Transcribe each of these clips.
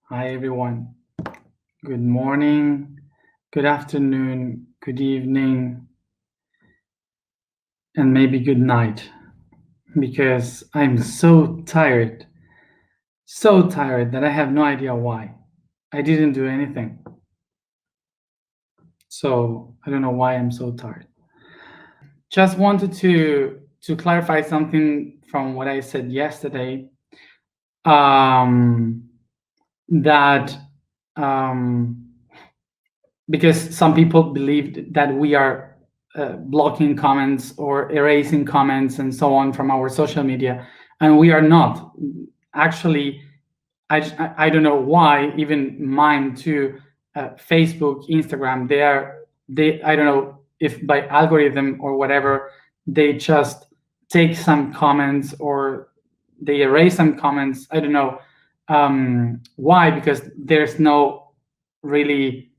Hi, everyone. Good morning, good afternoon, good evening, and maybe good night, because I'm so tired that I have no idea why. I didn't do anything. So I don't know why I'm so tired. Just wanted to clarify something from what I said yesterday. That because some people believed that we are blocking comments or erasing comments and so on from our social media, and we are not. Actually, I don't know why, even mine too, Facebook, Instagram, they I don't know if by algorithm or whatever, they just take some comments or they erase some comments. I don't know why, because there's no really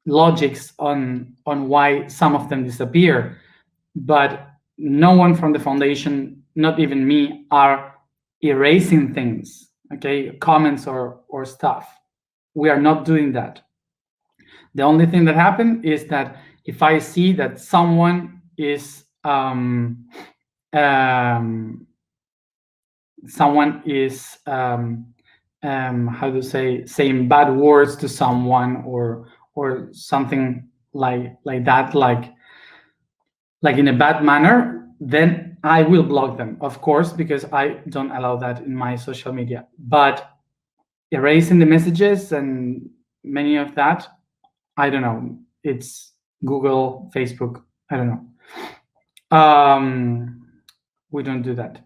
logics on why some of them disappear, but no one from the foundation, not even me, are erasing things, okay, comments or stuff. We are not doing that. The only thing that happened is that if I see that someone is how to say, saying bad words to someone or something like that, like in a bad manner, then I will block them, of course, because I don't allow that in my social media. But erasing the messages and many of that, I don't know. It's Google, Facebook. I don't know. We don't do that.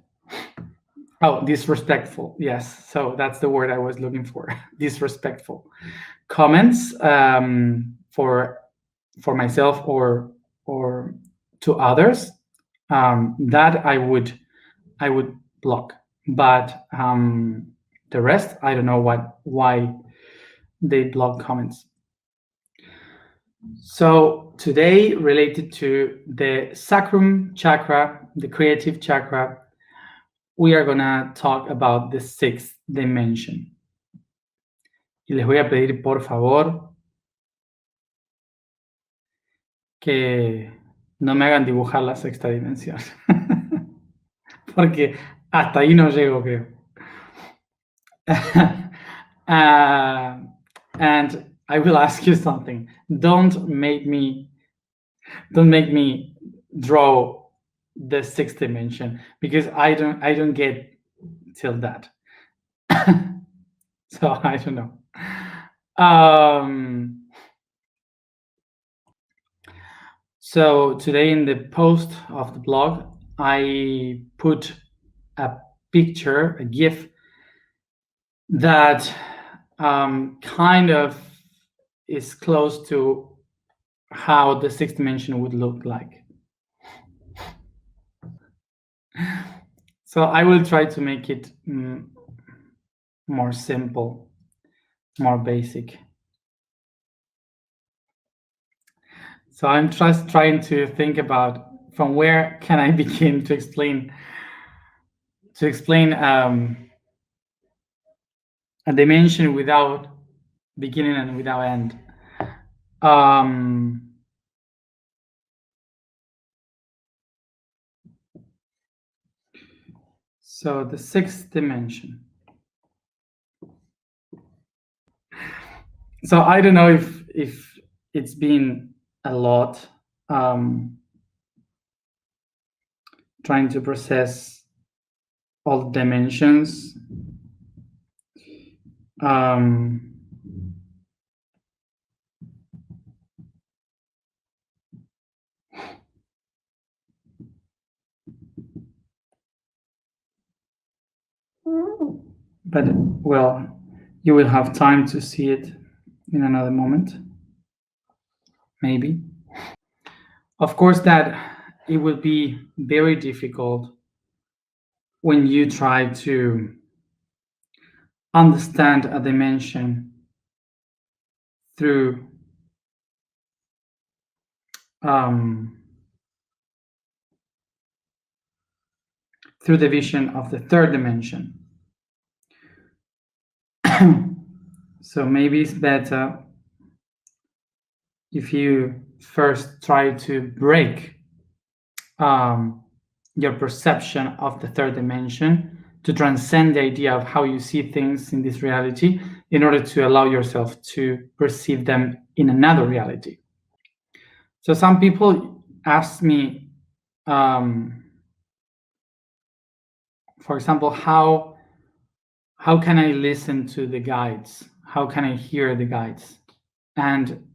Oh, disrespectful. Yes. So that's the word I was looking for. Disrespectful comments for myself or to others. That I would block. But the rest, I don't know why they block comments. So today, related to the Sacrum chakra, the creative chakra, we are gonna talk about the sixth dimension. Y les voy a pedir, por favor, que no me hagan dibujar la sexta dimensión. Porque hasta ahí no llego, creo. And I will ask you something. Don't make me draw the sixth dimension, because I don't get till that. So I don't know. So today in the post of the blog, I put a picture, a GIF that kind of is close to how the sixth dimension would look like. So I will try to make it more simple, more basic. So I'm just trying to think about from where can I begin to explain a dimension without beginning and without end. So the sixth dimension. So I don't know if it's been a lot trying to process all dimensions. But well, you will have time to see it in another moment, maybe. Of course, that it will be very difficult when you try to understand a dimension through through the vision of the third dimension. So maybe it's better if you first try to break your perception of the third dimension, to transcend the idea of how you see things in this reality, in order to allow yourself to perceive them in another reality. So some people ask me, for example, how can I listen to the guides? How can I hear the guides? And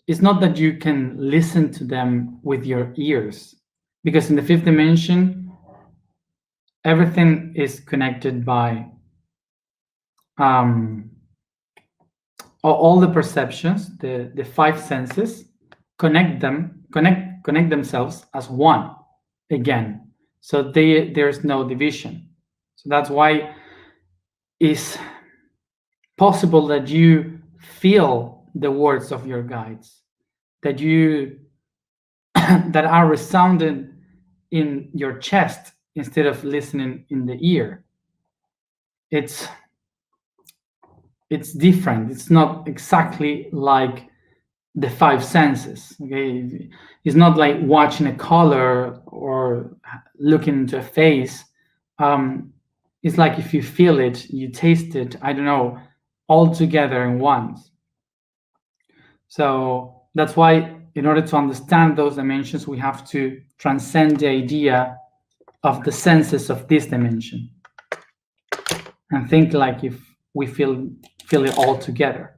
it's not that you can listen to them with your ears, because in the fifth dimension, everything is connected by all the perceptions, the five senses, connect themselves as one again. So there's no division. So that's why it's possible that you feel the words of your guides, that you that are resounding in your chest instead of listening in the ear. It's different. It's not exactly like the five senses. Okay, it's not like watching a color or looking into a face. It's like if you feel it, you taste it, I don't know, all together in once. So that's why, in order to understand those dimensions, we have to transcend the idea of the senses of this dimension and think like if we feel it all together.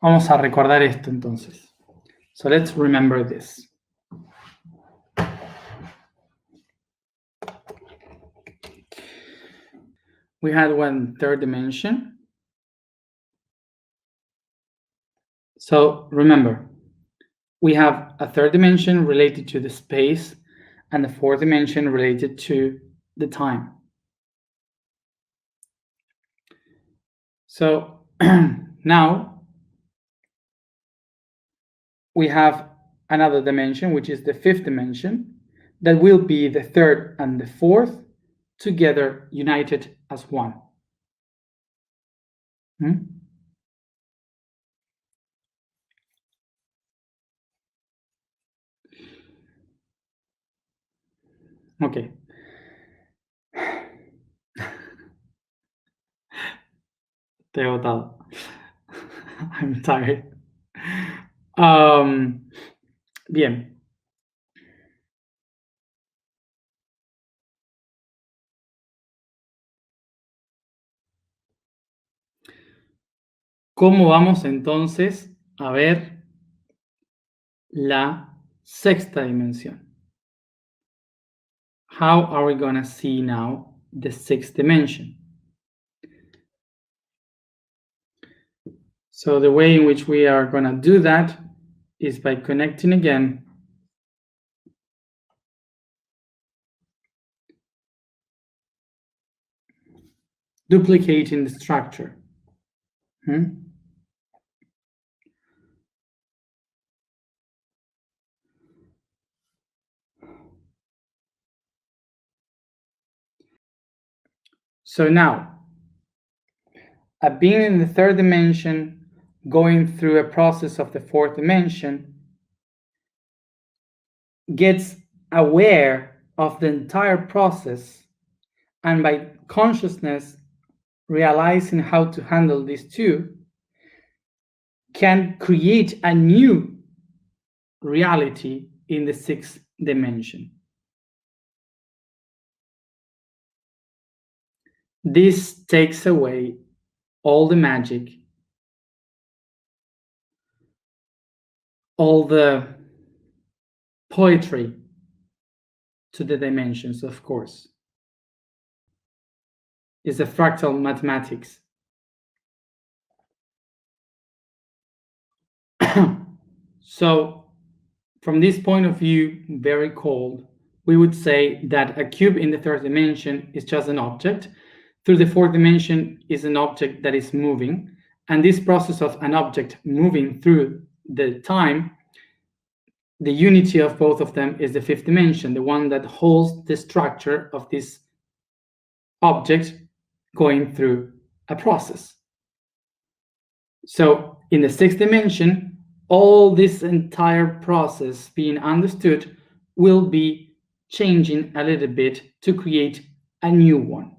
Vamos a recordar esto entonces. So let's remember this. We had one third dimension. So remember, we have a third dimension related to the space and the fourth dimension related to the time. So now we have another dimension, which is the fifth dimension, that will be the third and the fourth together, united as one. Okay. Te he agotado. I'm tired. Bien. ¿Cómo vamos entonces a ver la sexta dimensión? How are we going to see now the sixth dimension? So the way in which we are going to do that is by connecting again duplicating the structure. So now, a being in the third dimension going through a process of the fourth dimension gets aware of the entire process, and by consciousness realizing how to handle these two, can create a new reality in the sixth dimension. This takes away all the magic, all the poetry to the dimensions, of course. Is the fractal mathematics. So from this point of view, very cold, we would say that a cube in the third dimension is just an object. Through the fourth dimension is an object that is moving. And this process of an object moving through the time, the unity of both of them is the fifth dimension, the one that holds the structure of this object going through a process. So in the sixth dimension, all this entire process being understood will be changing a little bit to create a new one.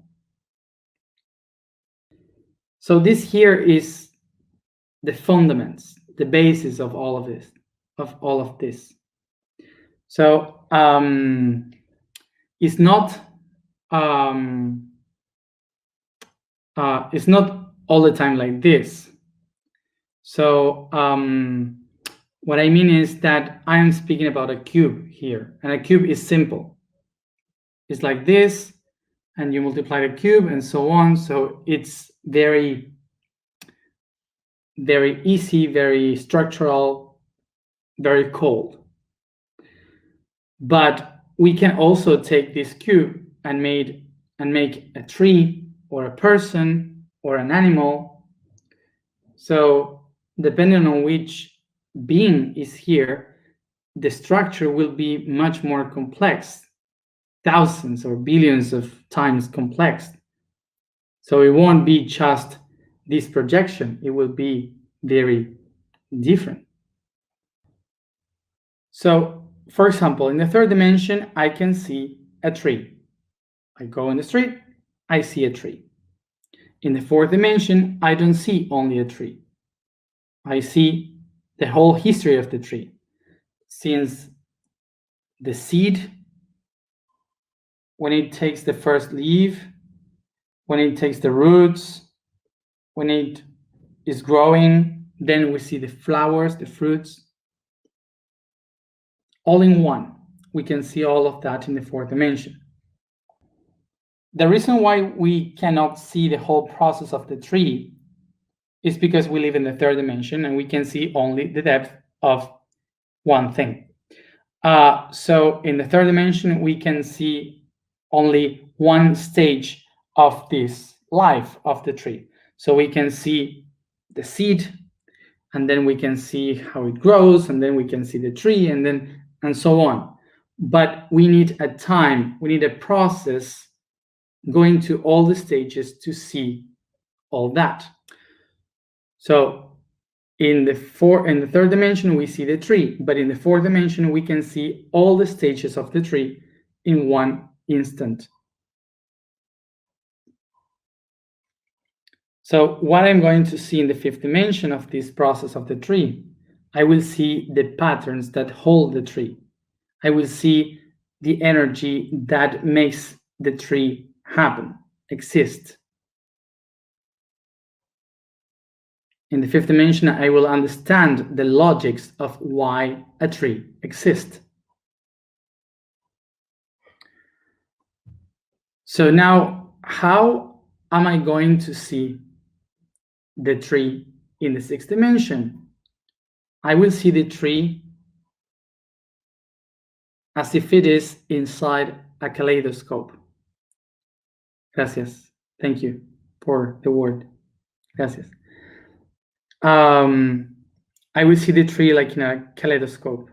So this here is the fundaments, the basis of all of this. So it's not all the time like this. So what I mean is that I am speaking about a cube here, and a cube is simple. It's like this, and you multiply the cube and so on. So it's very, very easy, very structural, very cold. But we can also take this cube and make a tree or a person or an animal. So depending on which being is here, the structure will be much more complex, thousands or billions of times complex. So it won't be just this projection, it will be very different. So, for example, in the third dimension, I can see a tree. I go in the street, I see a tree. In the fourth dimension, I don't see only a tree. I see the whole history of the tree, since the seed, when it takes the first leaf, when it takes the roots, when it is growing, then we see the flowers, the fruits, all in one. We can see all of that in the fourth dimension. The reason why we cannot see the whole process of the tree is because we live in the third dimension and we can see only the depth of one thing. So in the third dimension, we can see only one stage of this life of the tree. So we can see the seed, and then we can see how it grows, and then we can see the tree, and so on. But we need a time, we need a process going to all the stages to see all that. So in the third dimension, we see the tree, but in the fourth dimension, we can see all the stages of the tree in one instant. So what I'm going to see in the fifth dimension of this process of the tree, I will see the patterns that hold the tree. I will see the energy that makes the tree happen, exist. In the fifth dimension, I will understand the logics of why a tree exists. So now, how am I going to see the tree in the sixth dimension? I will see the tree as if it is inside a kaleidoscope. Gracias. Thank you for the word. Gracias. I will see the tree like in a kaleidoscope.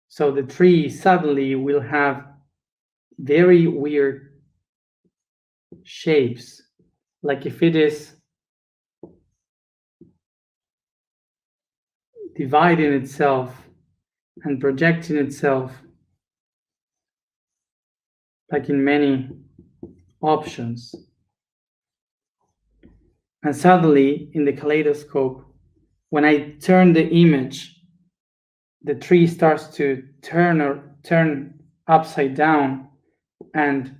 So the tree suddenly will have very weird shapes, like if it is dividing itself and projecting itself, like in many options. And suddenly, in the kaleidoscope, when I turn the image, the tree starts to turn upside down, and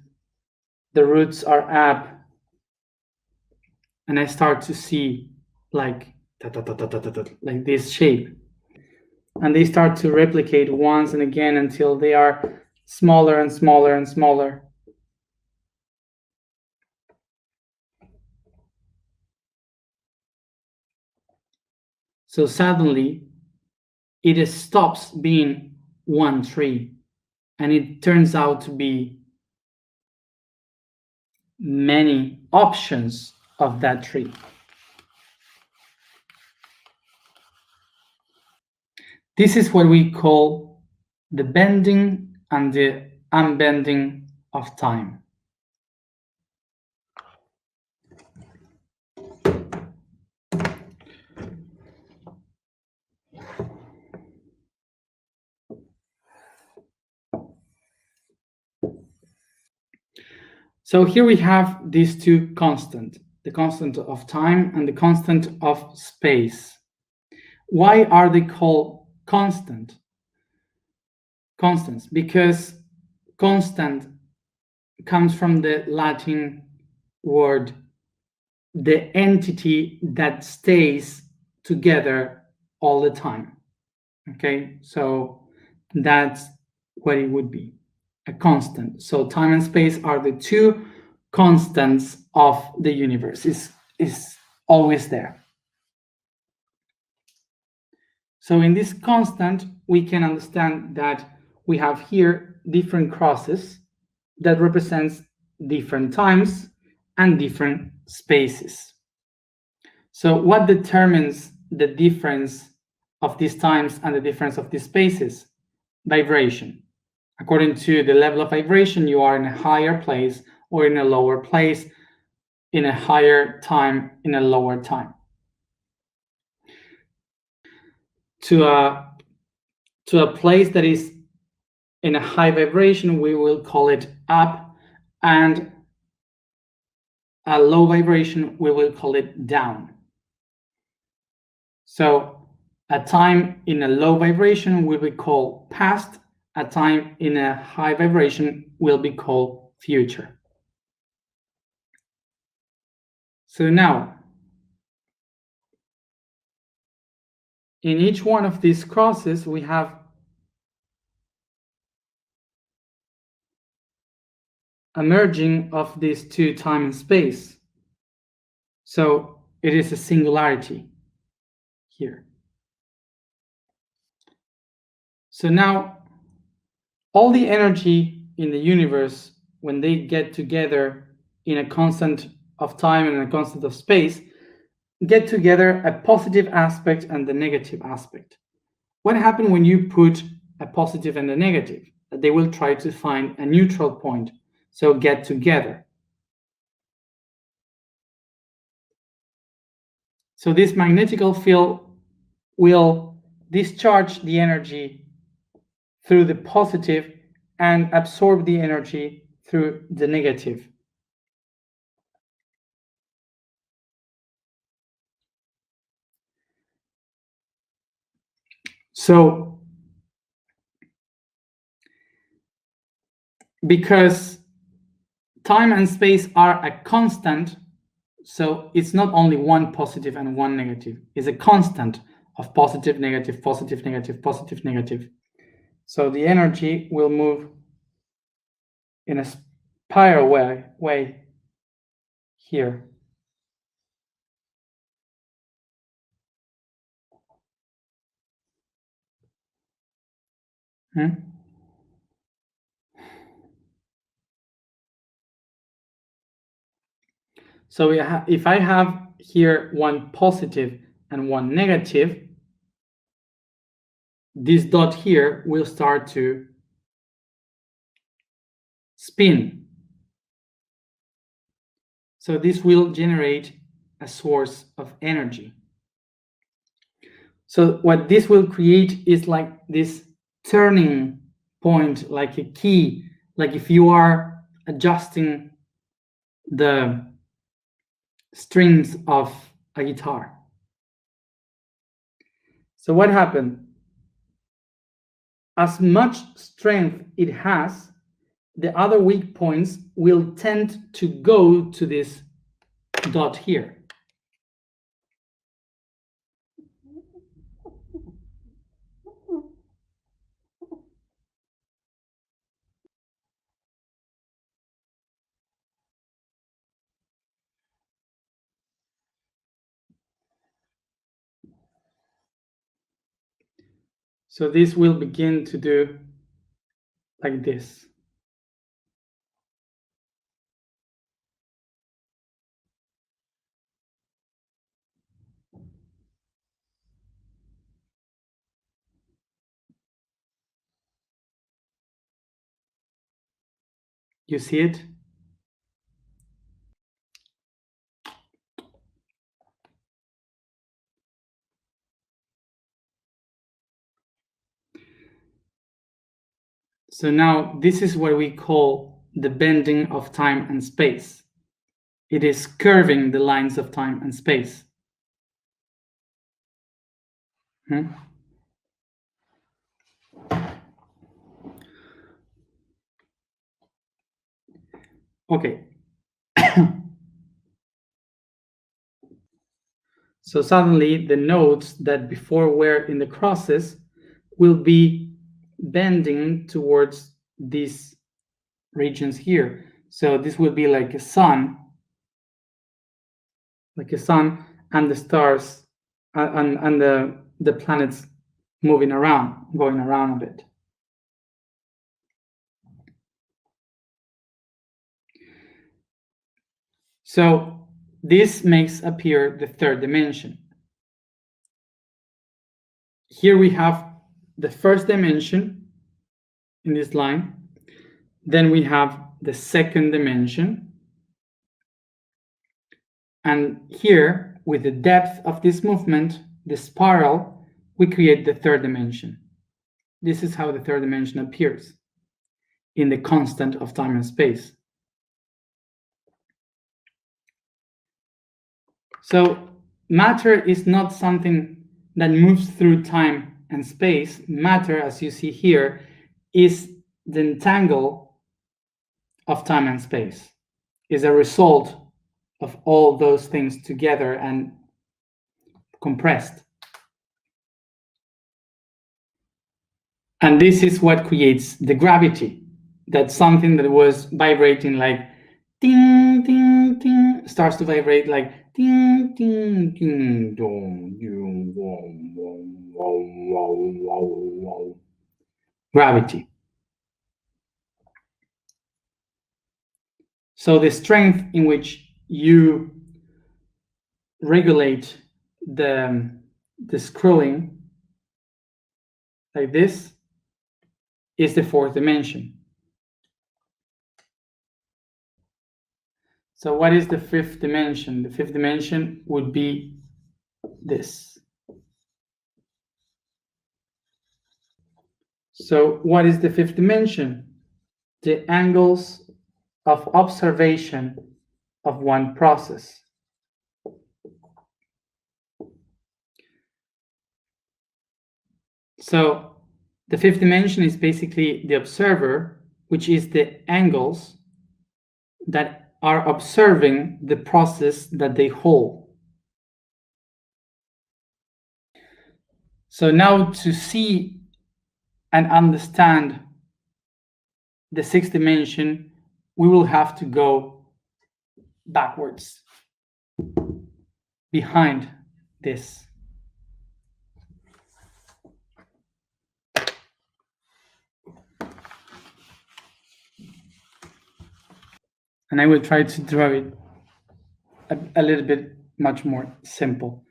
the roots are up, and I start to see like this shape, and they start to replicate once and again until they are smaller and smaller and smaller. So suddenly, it stops being one tree, and it turns out to be many options of that tree. This is what we call the bending and the unbending of time. So here we have these two constants, the constant of time and the constant of space. Why are they called constants? Because constant comes from the Latin word, the entity that stays together all the time. Okay, so that's what it would be, a constant. So time and space are the two constants of the universe. Is always there. So in this constant, we can understand that we have here different crosses that represents different times and different spaces. So what determines the difference of these times and the difference of these spaces? Vibration. According to the level of vibration, you are in a higher place or in a lower place, in a higher time, in a lower time. To a place that is in a high vibration, we will call it up, and a low vibration, we will call it down. So a time in a low vibration will be called past, a time in a high vibration will be called future. So now, in each one of these crosses, we have a merging of these two time and space. So it is a singularity here. So now, all the energy in the universe, when they get together in a constant of time and a constant of space, get together a positive aspect and the negative aspect. What happens when you put a positive and a negative? They will try to find a neutral point, so get together. So this magnetic field will discharge the energy through the positive and absorb the energy through the negative. So, because time and space are a constant, so it's not only one positive and one negative, it's a constant of positive, negative, positive, negative, positive, negative. So the energy will move in a spiral way here. So if I have here one positive and one negative, this dot here will start to spin. So this will generate a source of energy. So what this will create is like this turning point, like a key, like if you are adjusting the strings of a guitar. So what happened? As much strength it has, the other weak points will tend to go to this dot here. So this will begin to do like this. You see it? So now this is what we call the bending of time and space. It is curving the lines of time and space. Okay. So suddenly the nodes that before were in the crosses will be bending towards these regions here. So this will be like a sun and the stars and the planets moving around, going around a bit. So this makes appear the third dimension. Here we have the first dimension in this line. Then we have the second dimension. And here, with the depth of this movement, the spiral, we create the third dimension. This is how the third dimension appears in the constant of time and space. So matter is not something that moves through time and space. Matter, as you see here, is the entangle of time and space, is a result of all those things together and compressed. And this is what creates the gravity. That something that was vibrating like ding, ding, ding, starts to vibrate like ding, ding, ding, dong, ding, wong, wong, wong, wong, wong, wong. Gravity. So the strength in which you regulate the scrolling like this is the fourth dimension. So what is the fifth dimension? The fifth dimension would be this. So what is the fifth dimension? The angles of observation of one process. So the fifth dimension is basically the observer, which is the angles that are observing the process that they hold. So now to see and understand the sixth dimension, we will have to go backwards, behind this. And I will try to draw it a little bit much more simple.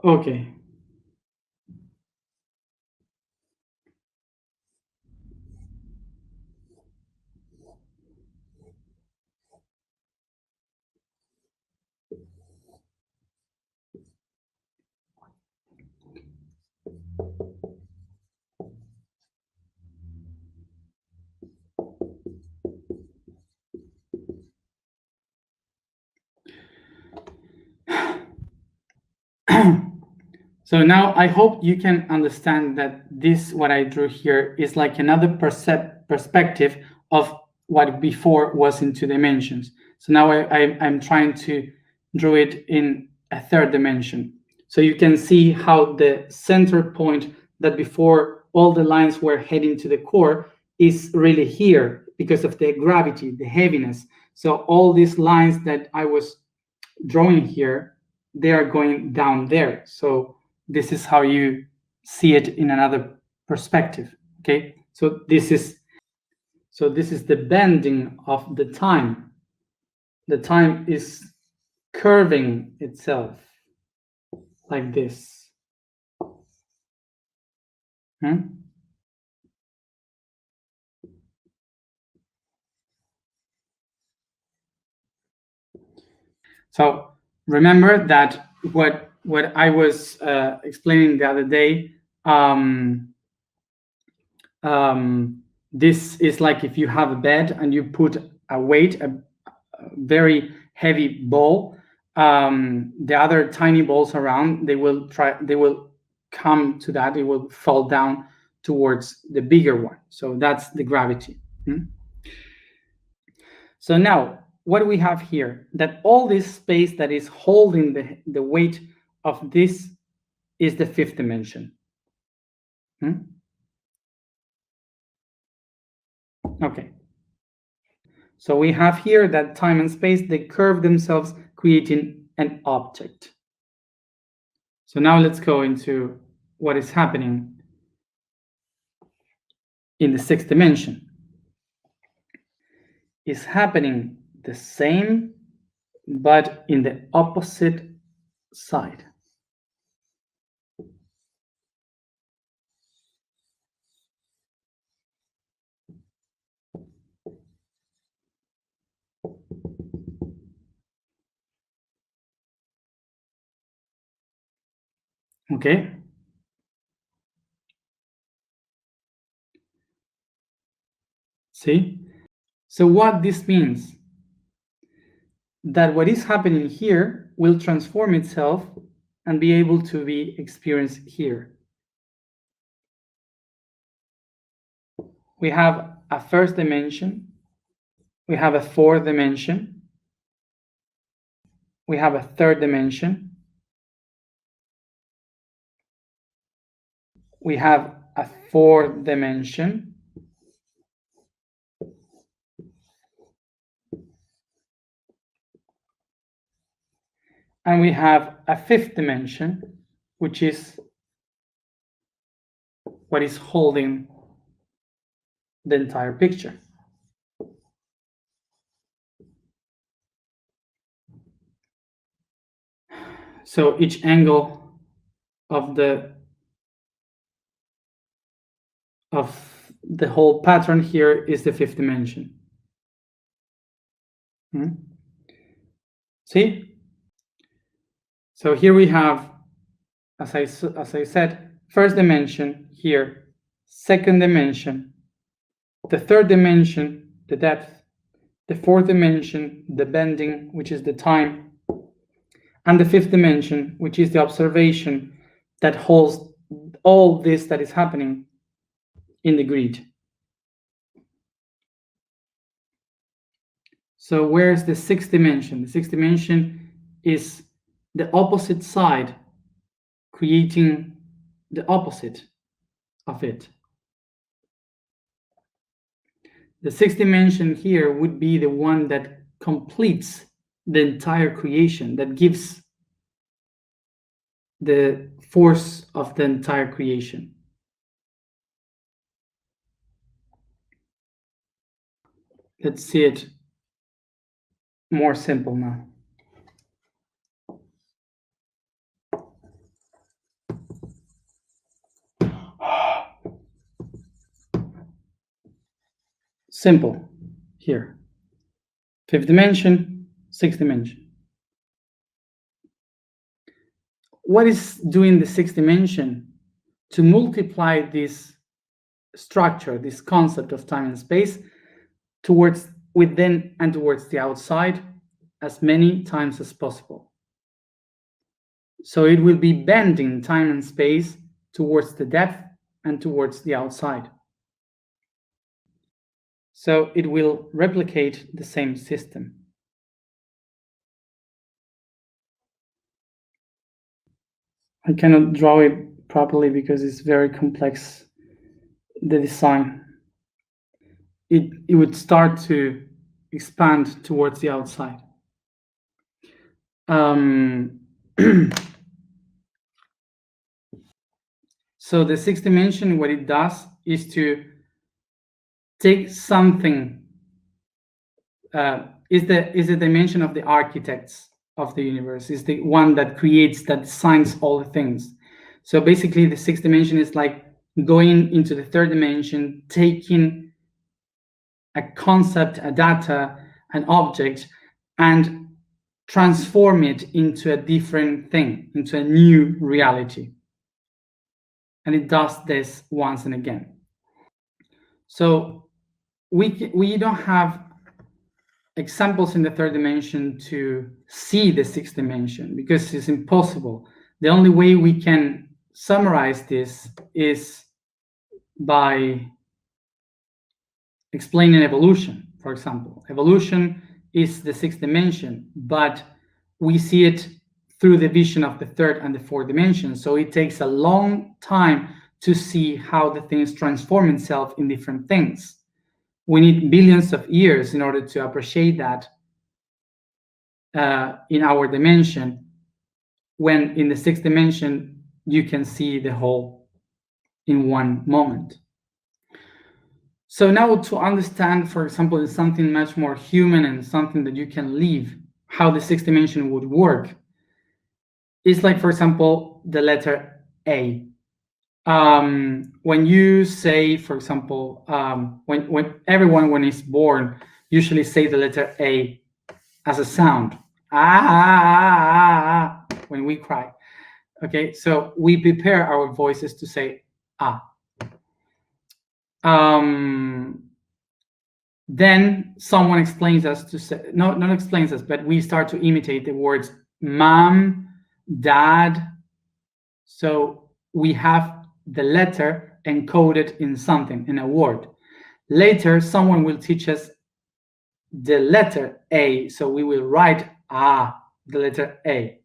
Okay. So now I hope you can understand that this, what I drew here, is like another perspective of what before was in two dimensions. So now I'm trying to draw it in a third dimension. So you can see how the center point that before all the lines were heading to the core is really here because of the gravity, the heaviness. So all these lines that I was drawing here, they are going down there. So this is how you see it in another perspective. Okay, so this is So this is the bending of the time. The time is curving itself like this. So remember that what I was explaining the other day, this is like if you have a bed and you put a weight, a very heavy ball, the other tiny balls around, they will come to that, it will fall down towards the bigger one. So that's the gravity. So now, what do we have here? That all this space that is holding the weight of this is the fifth dimension. Okay. So we have here that time and space, they curve themselves, creating an object. So now let's go into what is happening in the sixth dimension. Is happening the same, but in the opposite side. Okay. See? So what this means? That what is happening here will transform itself and be able to be experienced here. We have a first dimension, we have a fourth dimension, we have a third dimension, we have a fourth dimension, and we have a fifth dimension, which is what is holding the entire picture. So each angle of the whole pattern here is the fifth dimension. See? So here we have, as I said, first dimension here, second dimension, the third dimension, the depth, the fourth dimension, the bending, which is the time, and the fifth dimension, which is the observation that holds all this that is happening in the grid. So where's the sixth dimension? The sixth dimension is the opposite side, creating the opposite of it. The sixth dimension here would be the one that completes the entire creation, that gives the force of the entire creation. Let's see it more simple now. Simple here. Fifth dimension, sixth dimension. What is doing the sixth dimension? To multiply this structure, this concept of time and space, towards within and towards the outside as many times as possible. So it will be bending time and space towards the depth and towards the outside. So it will replicate the same system. I cannot draw it properly because it's very complex, the design. It would start to expand towards the outside. So the sixth dimension, what it does is to take something, is the dimension of the architects of the universe, is the one that creates, that designs all the things. So basically the sixth dimension is like going into the third dimension, taking a concept, a data, an object, and transform it into a different thing, into a new reality. And it does this once and again. So we don't have examples in the third dimension to see the sixth dimension because it's impossible. The only way we can summarize this is by explaining evolution. For example, evolution is the sixth dimension, but we see it through the vision of the third and the fourth dimension. So it takes a long time to see how the things transform itself in different things. We need billions of years in order to appreciate that in our dimension, when in the sixth dimension, you can see the whole in one moment. So now to understand, for example, something much more human and something that you can live, how the sixth dimension would work, is like, for example, the letter A. When you say, for example, when everyone, when is born, usually say the letter A as a sound. When we cry. Okay, so we prepare our voices to say ah. Then someone explains us to say, not explains us, but we start to imitate the words mom, dad. So we have the letter encoded in something, in a word. Later, someone will teach us the letter A. So we will write the letter A.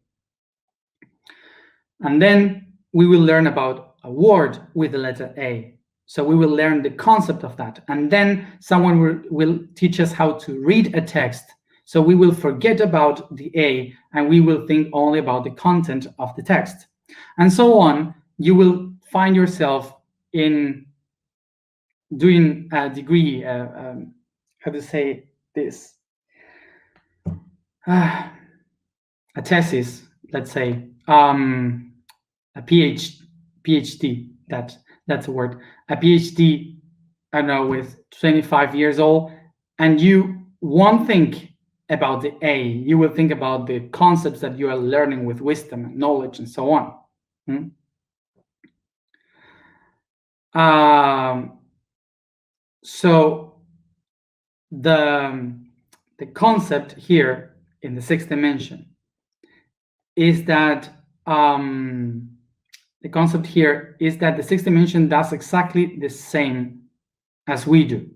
And then we will learn about a word with the letter A. So we will learn the concept of that. And then someone will teach us how to read a text. So we will forget about the A and we will think only about the content of the text. And so on. You will find yourself in doing a degree, how to say this? A thesis, let's say, a PhD, that's a word, a PhD, I don't know, with 25 years old, and you won't think about the A, you will think about the concepts that you are learning with wisdom and knowledge and so on. So the concept here in the sixth dimension is that the concept here is that the sixth dimension does exactly the same as we do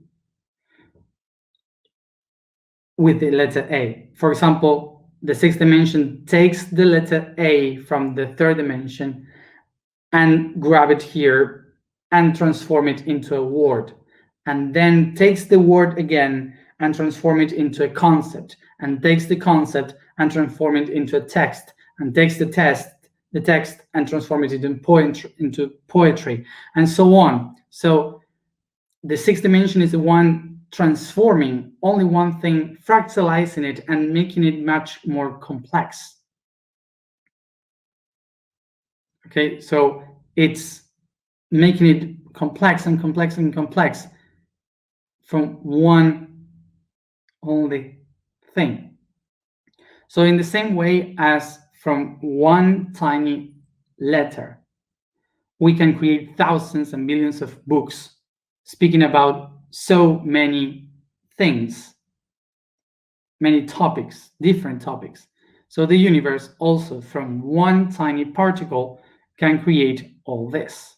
with the letter A. For example, the sixth dimension takes the letter A from the third dimension and grab it here and transform it into a word, and then takes the word again and transform it into a concept, and takes the concept and transform it into a text, and takes the text and transform it into poetry, and so on. So the sixth dimension is the one transforming only one thing, fractalizing it and making it much more complex. Okay, so it's making it complex and complex and complex from one only thing. So in the same way as from one tiny letter, we can create thousands and millions of books speaking about so many things, many topics, different topics. So the universe also, from one tiny particle, can create all this.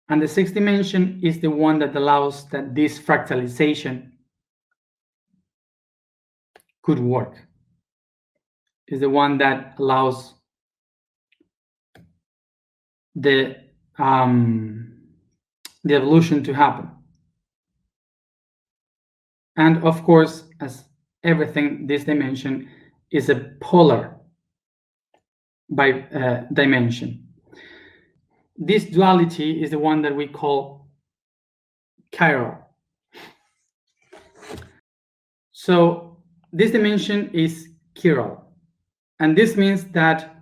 And the sixth dimension is the one that allows that this fractalization could work. Is the one that allows the evolution to happen. And of course, as everything, this dimension is a polar by dimension. This duality is the one that we call chiral. So this dimension is chiral. And this means that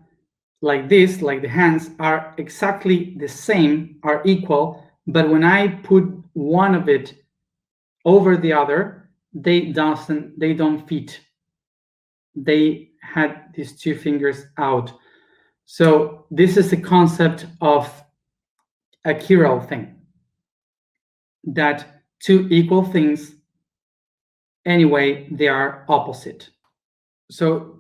like this, like the hands are exactly the same, are equal, but when I put one of it over the other, they don't fit. They had these two fingers out. So this is the concept of a chiral thing, that two equal things, anyway, they are opposite. So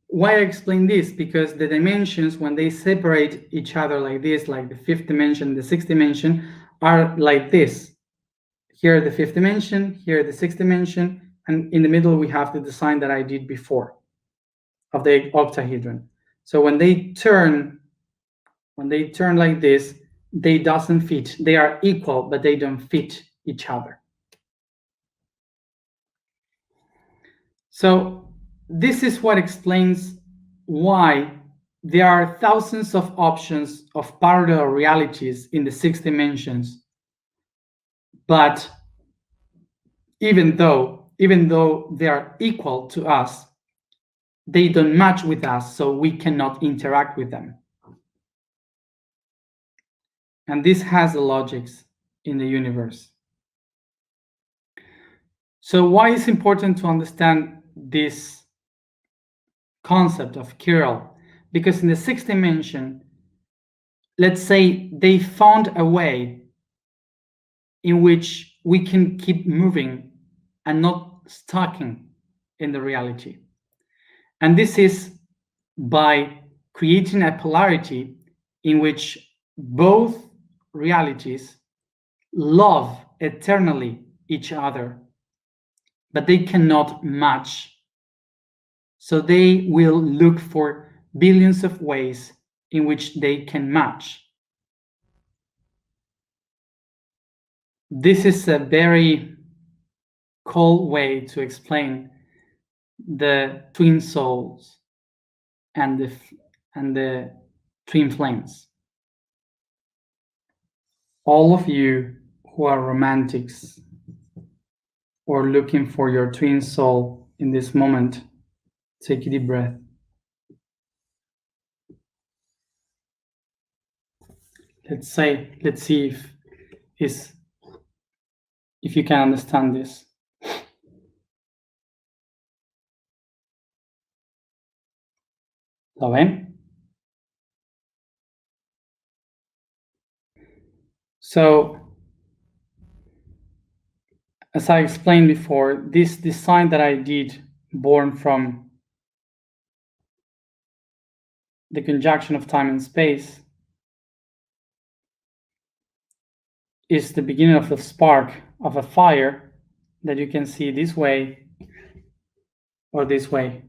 why I explain this? Because the dimensions, when they separate each other like this, like the fifth dimension, the sixth dimension, are like this. Here the fifth dimension, here the sixth dimension, and in the middle we have the design that I did before of the octahedron. So when they turn like this, they doesn't fit. They are equal, but they don't fit each other. So this is what explains why there are thousands of options of parallel realities in the six dimensions. But even though they are equal to us, they don't match with us, so we cannot interact with them. And this has the logics in the universe. So why is it important to understand this concept of chiral? Because in the sixth dimension, let's say they found a way in which we can keep moving and not stucking in the reality. And this is by creating a polarity in which both realities love eternally each other, but they cannot match. So they will look for billions of ways in which they can match. This is a very cold way to explain the twin souls and the twin flames. All of you who are romantics or looking for your twin soul in this moment, take a deep breath. Let's see if you can understand this. ¿Lo ven? So, as I explained before, this design that I did, born from the conjunction of time and space, is the beginning of the spark of a fire that you can see this way or this way.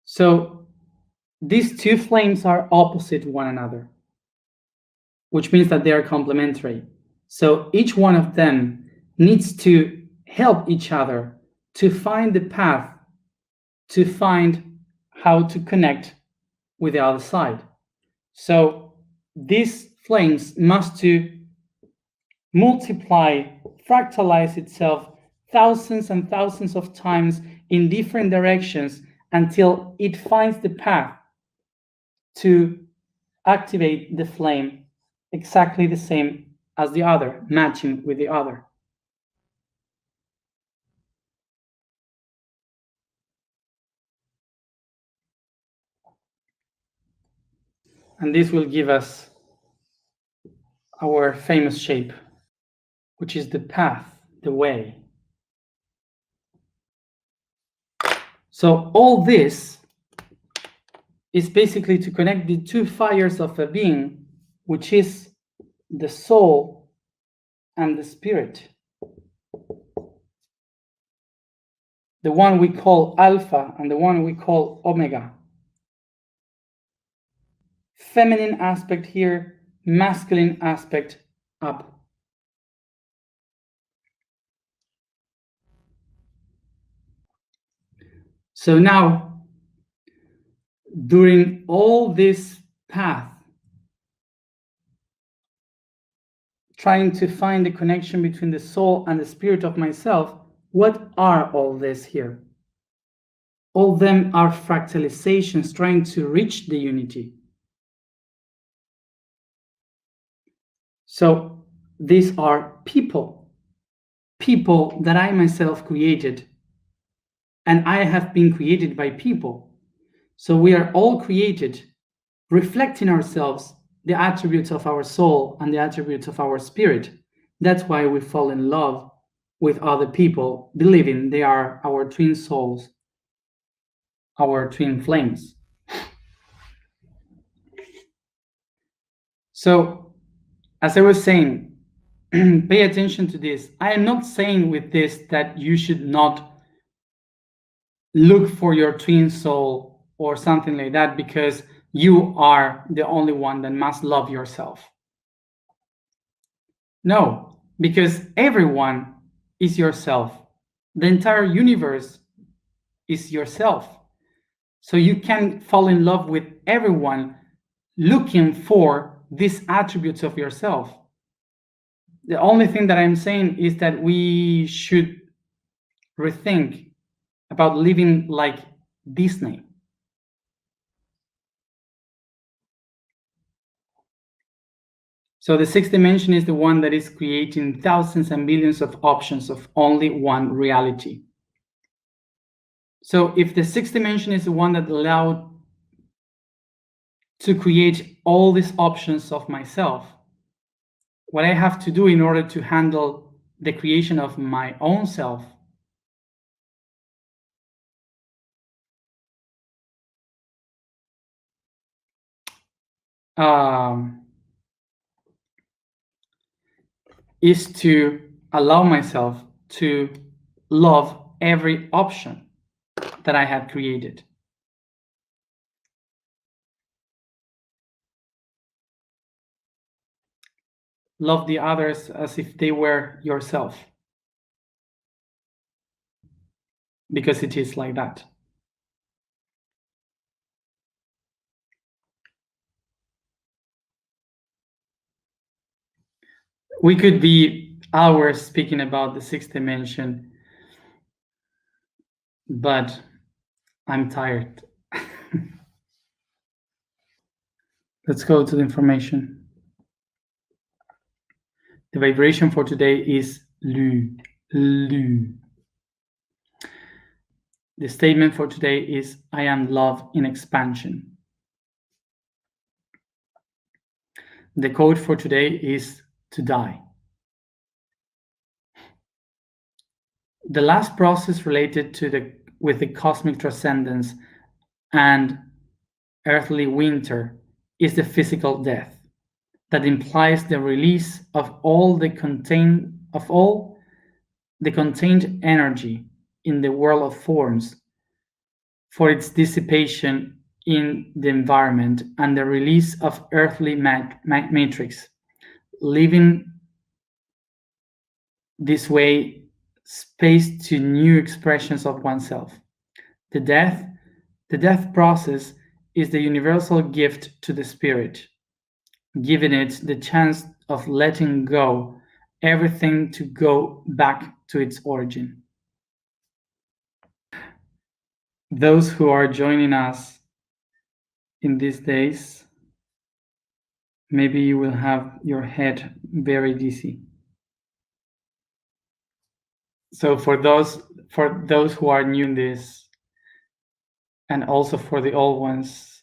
So these two flames are opposite one another, which means that they are complementary. So each one of them needs to help each other to find the path, to find how to connect with the other side. So these flames must to multiply, fractalize itself thousands and thousands of times in different directions until it finds the path to activate the flame exactly the same as the other, matching with the other. And this will give us our famous shape, which is the path, the way. So all this is basically to connect the two fires of a being, which is the soul and the spirit. The one we call alpha and the one we call omega. Feminine aspect here, masculine aspect up. So now, during all this path, trying to find the connection between the soul and the spirit of myself, what are all this here? All of them are fractalizations trying to reach the unity. So these are people that I myself created, and I have been created by people. So we are all created, reflecting ourselves, the attributes of our soul and the attributes of our spirit. That's why we fall in love with other people, believing they are our twin souls, our twin flames. So, as I was saying, pay attention to this. I am not saying with this that you should not look for your twin soul or something like that, because you are the only one that must love yourself. No, because everyone is yourself. The entire universe is yourself. So you can fall in love with everyone looking for these attributes of yourself. The only thing that I'm saying is that we should rethink about living like Disney. So the sixth dimension is the one that is creating thousands and millions of options of only one reality. So if the sixth dimension is the one that allowed to create all these options of myself, what I have to do in order to handle the creation of my own self is to allow myself to love every option that I have created. Love the others as if they were yourself, because it is like that. We could be hours speaking about the sixth dimension, but I'm tired. Let's go to the information. The vibration for today is Lu. Lu. The statement for today is, I am love in expansion. The code for today is to die. The last process related to with the cosmic transcendence and earthly winter is the physical death, that implies the release of all the contained energy in the world of forms for its dissipation in the environment, and the release of earthly matrix, leaving this way space to new expressions of oneself. The death process is the universal gift to the spirit, giving it the chance of letting go everything to go back to its origin. Those who are joining us in these days, maybe you will have your head very dizzy. So for those who are new in this, and also for the old ones,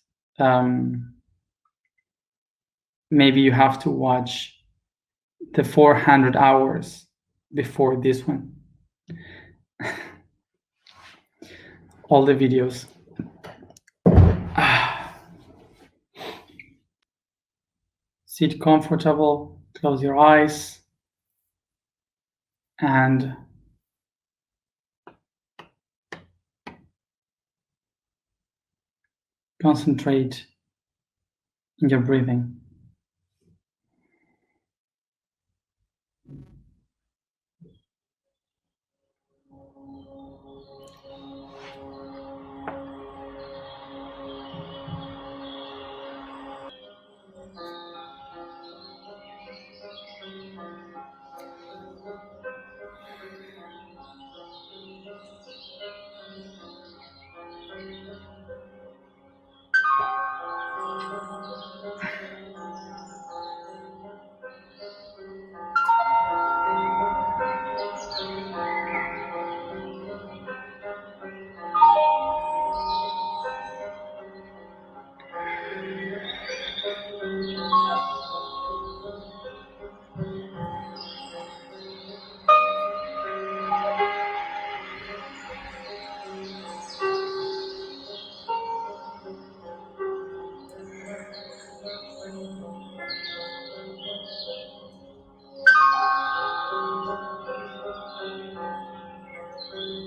maybe you have to watch the 400 hours before this one. All the videos. Sit comfortable, close your eyes, and concentrate in your breathing.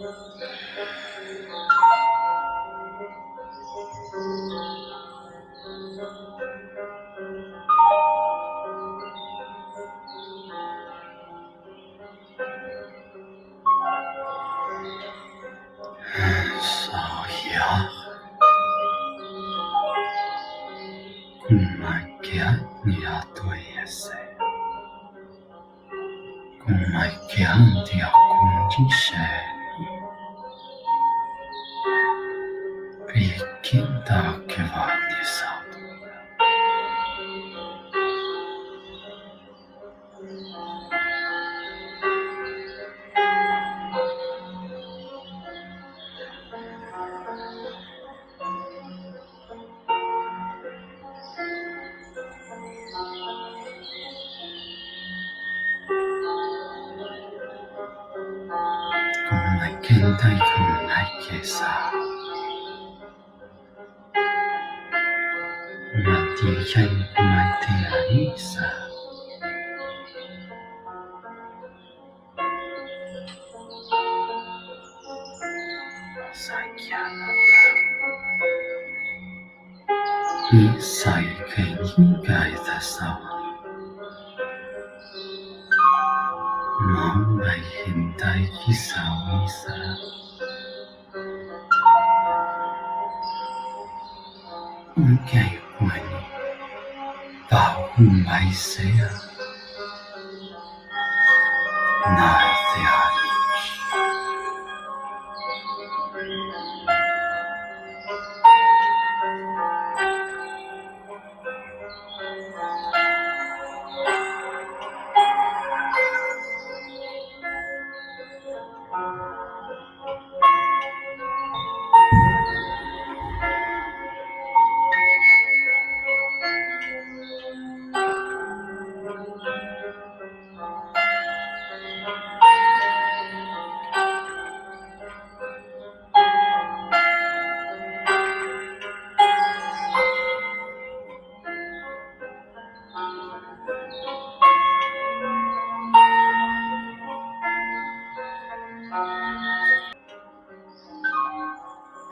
Saya kumakia toyese kumakia dia kunjise rikinda kevanisa kumakenda kumakesa matiyan kumatiyanisa sakyata isai kenyigaita sawa Mamba hindai kisawisa Ungai pwani Bahumbai sea Nathianish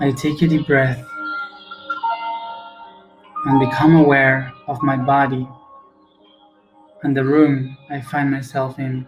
I take a deep breath and become aware of my body and the room I find myself in.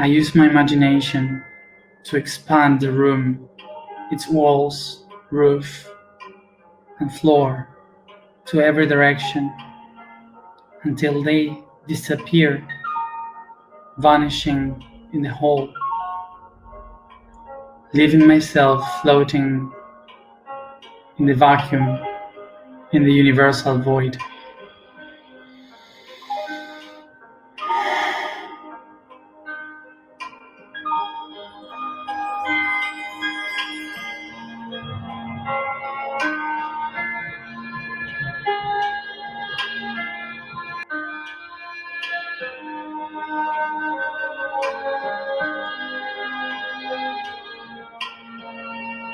I use my imagination to expand the room, its walls, roof, and floor to every direction until they disappear, vanishing in the whole, leaving myself floating in the vacuum, in the universal void.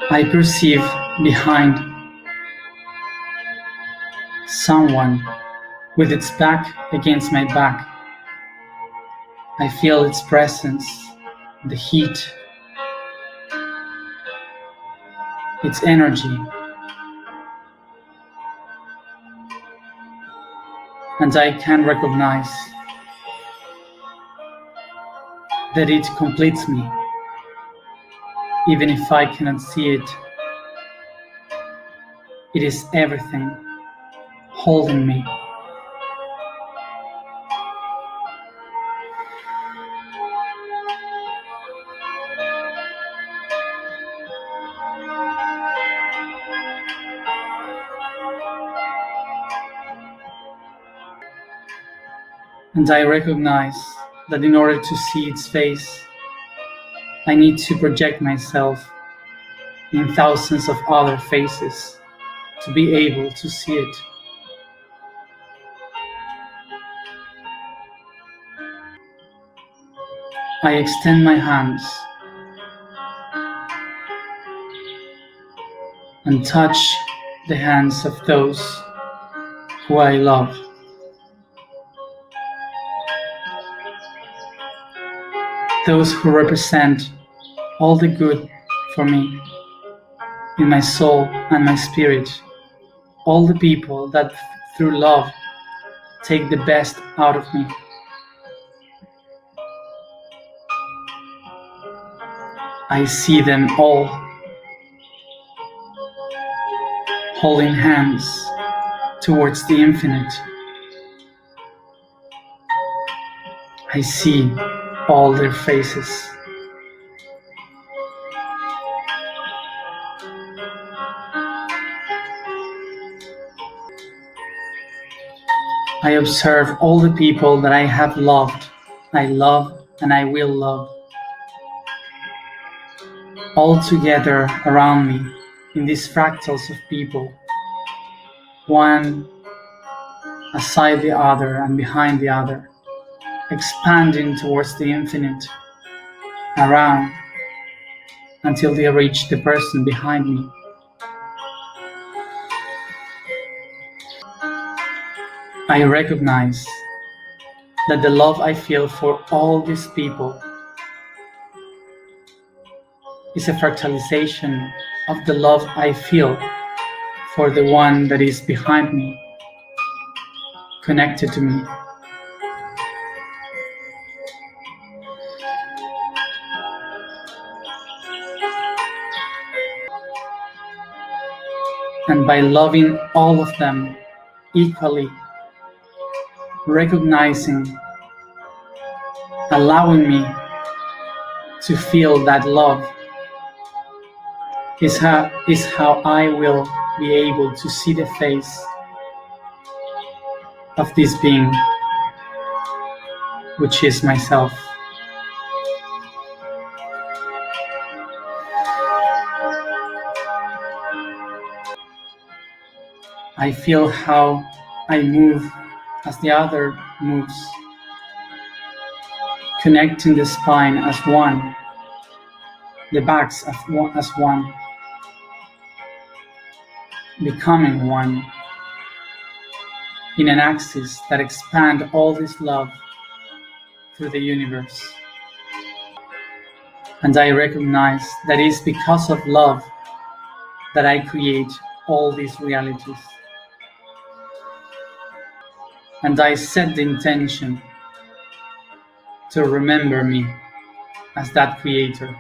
I perceive behind someone with its back against my back. I feel its presence, the heat, its energy, and I can recognize that it completes me, even if I cannot see it. It is everything holding me. And I recognize that in order to see its face, I need to project myself in thousands of other faces to be able to see it. I extend my hands and touch the hands of those who I love. Those who represent all the good for me in my soul and my spirit. All the people that through love take the best out of me. I see them all holding hands towards the infinite. I see all their faces. I observe all the people that I have loved, I love, and I will love, all together around me in these fractals of people, one aside the other and behind the other, expanding towards the infinite, around, until they reach the person behind me. I recognize that the love I feel for all these people is a fractalisation of the love I feel for the one that is behind me, connected to me. And by loving all of them equally, recognizing, allowing me to feel that love is how I will be able to see the face of this being, which is myself. I feel how I move as the other moves, connecting the spine as one, the backs as one, becoming one, in an axis that expands all this love through the universe. And I recognize that it is because of love that I create all these realities. And I set the intention to remember me as that creator.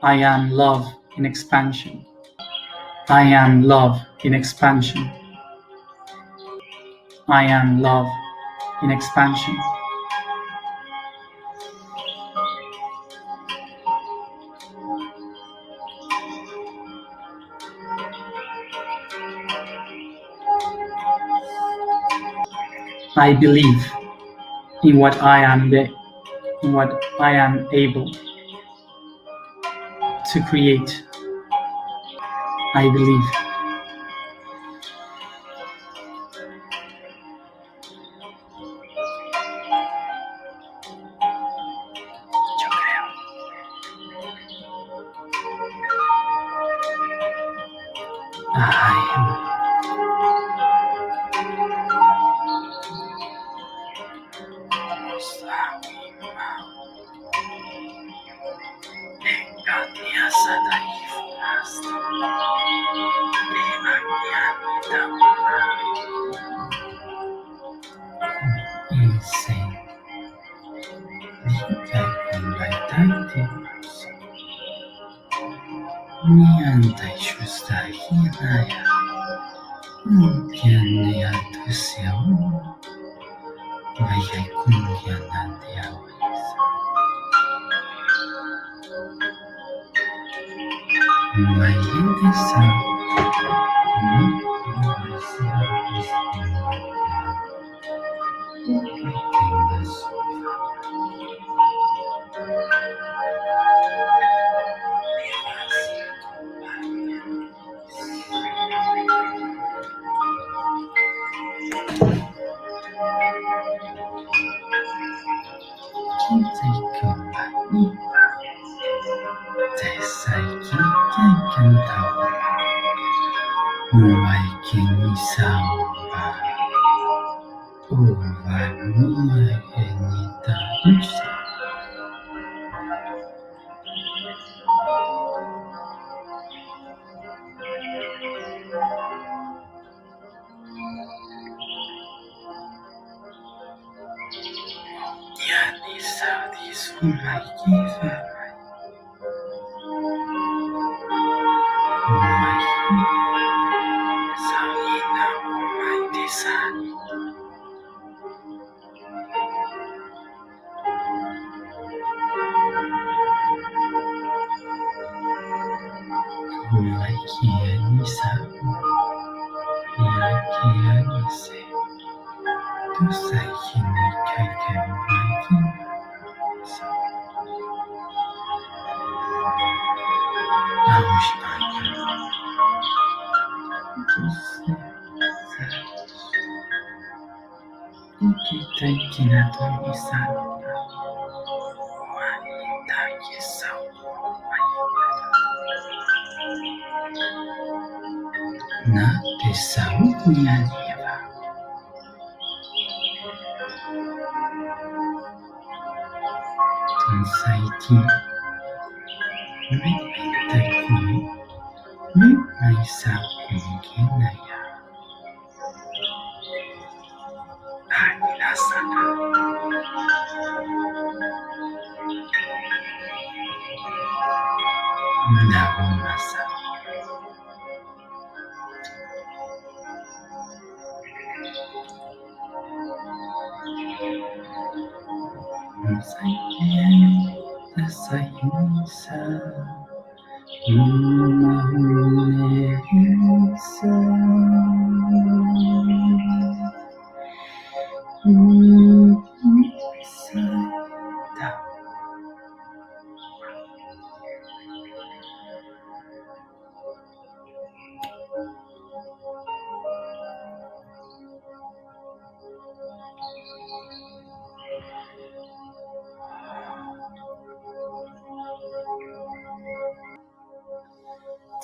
I am love in expansion. I am love in expansion. I am love in expansion. I believe in what I am able to create. I believe. Yo creo. I am.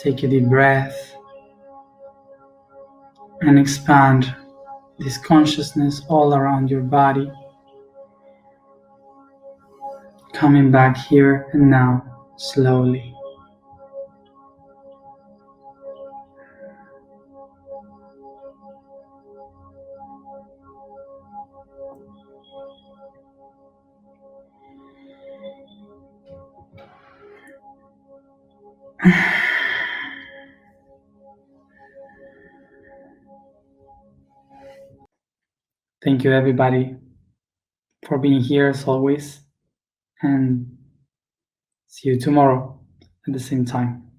Take a deep breath and expand this consciousness all around your body, coming back here and now slowly. Thank you, everybody, for being here as always, and see you tomorrow at the same time.